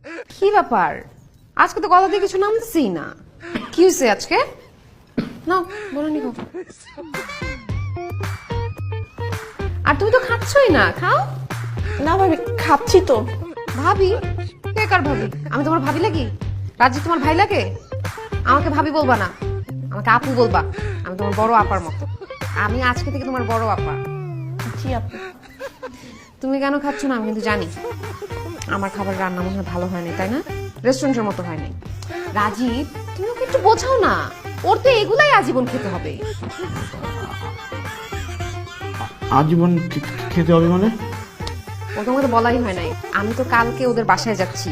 কি ব্যাপার, আজকে তো গলা দিয়ে কিছু নামতেছেই না, কি হয়েছে আজকে? না বলো নি, আর তুমি তো খাচ্ছই না, খাও না ভাবি, খাচ্ছি তো। ভাবি? কে কার ভাবি? আমি তোমার ভাবি লাগি? রাজি তোমার ভাই লাগে? আমাকে ভাবি বলবা না, আমাকে আপু বলবা। আমি তোমার বড় আপার মতো, আমি আজকে থেকে তোমার বড় আপা। জি আপু। তুমি কেন খাচ্ছ না আমি কিন্তু জানি। আমার খাবার রান্না মনে হয় ভালো হয়নি, তাই না? রেস্টুরেন্টের মতো হয়নি। রাজীব, তুমি ওকে একটু বোঝাও না, ওর তো এগুলাই আজীবন খেতে হবে। আজীবন খেতে হবে মানে? ও তোমাকে তো বলাই হয় নাই, আমি তো কালকে ওদের বাসায় যাচ্ছি।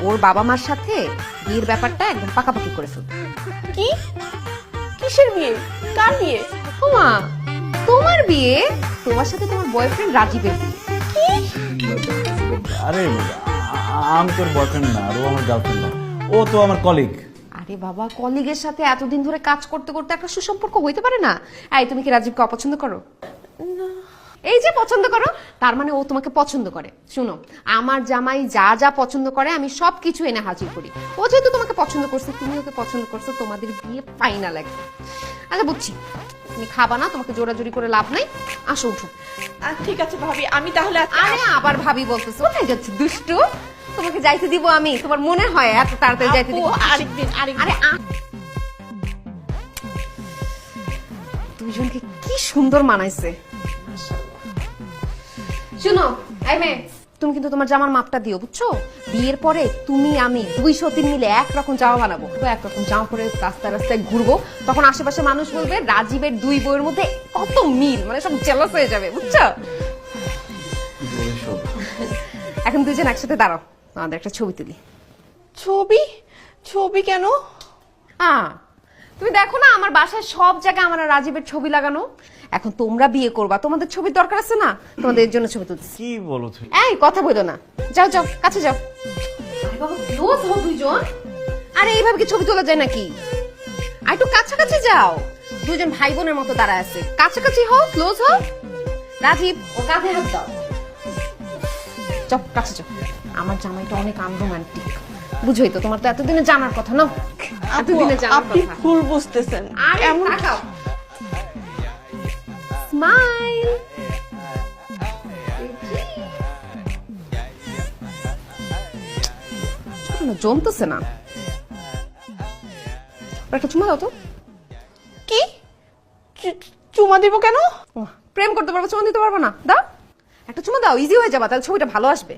ওর বাবা মার সাথে বিয়ের ব্যাপারটা একদম পাকাপাকি করে ফেলবো। কি? কিসের বিয়ে? কার বিয়ে? ওমা, তোমার বিয়ে, তোমার সাথে তোমার বয়ফ্রেন্ড রাজীবের বিয়ে। আরে আমি তোর বয়ফ্রেন্ড না, আর ও আমার গার্লফ্রেন্ড না, ও তো আমার কলিগ। আরে বাবা, কলিগের সাথে এতদিন ধরে কাজ করতে করতে একটা সুসম্পর্ক হইতে পারে না? এই, তুমি কি রাজীবকে অপছন্দ করো? এই যে পছন্দ করো, তার মানে ও তোমাকে পছন্দ করে। শুনো, আমার জামাই যা যা পছন্দ করে আমি সব কিছু এনে হাজির করি। ও যেহেতু তোমাকে পছন্দ করছে, তুমি ওকে পছন্দ করছো, তোমাদের বিয়ে ফাইনাল একদম। আচ্ছা বুঝছি, তুমি খাবা না, তোমাকে জোরাজুরি করে লাভ নাই, আসো উঠো। ঠিক আছে ভাবি, আমি তাহলে আরে আবার ভাবি বলতেছো, কোথায় যাচ্ছে দুষ্টু? তোমাকে যাইতে দিব আমি? তোমার মনে হয় এত তাড়াতাড়ি যাইতে দিব? আরেকদিন আরে দুইজনকে কি সুন্দর মানাইছে। শুনো এই মেয়ে, তুমি কিন্তু তোমার জামার মাপটা দিও, বুঝছো? বিয়ের পরে তুমি আমি 203 মিলে একরকম জামা বানাবো, একরকম জামা পরে রাস্তায় রাস্তায় ঘুরবো, তখন আশেপাশে মানুষ বলবে রাজীবের দুই বইয়ের মধ্যে কত মিল, মানে সব জেলাস হয়ে যাবে, বুঝছো? এখন দুইজন একসাথে দাঁড়াও, আমাদের একটা ছবি তুলি। ছবি? ছবি কেন? তুমি দেখো না আমার বাসায় সব জায়গায় আমার আর রাজীবের ছবি লাগানো। এখন তোমরা বিয়ে করবা, তোমাদের ছবির দরকার আছে না? তোমাদের জন্য ছবি তুলছি। কি বলো তুমি? এই কথা বলো না, যাও যাও কাছে যাও। আরে বাবা, ক্লোজ হও দুইজন। আরে এইভাবে কি ছবি তোলা যায় নাকি? আর একটু কাছাকাছি যাও, দুইজন ভাই বোনের মতো দাঁড়ায় আছে, কাছাকাছি হও, ক্লোজ হও। রাজীব, ও কাঁধে হাত দাও। চপ কাছে যাও, আমার জামাইটা অনেক আনরোমান্টিক, বুঝোই তো, তোমার তো এতদিনে জানার কথা না, এতদিনে জানার আপনি কথা। ভুল বুঝতেছেন। আরে তাকাও, স্মাইল। জমতেছে না, একটা চুমা দাও তো। কি? চুমা দিব কেন? প্রেম করতে পারবো, চুমা দিতে পারবো না? দাও একটা চুমা দাও, ইজি হয়ে যাবে, তাহলে ছবিটা ভালো আসবে।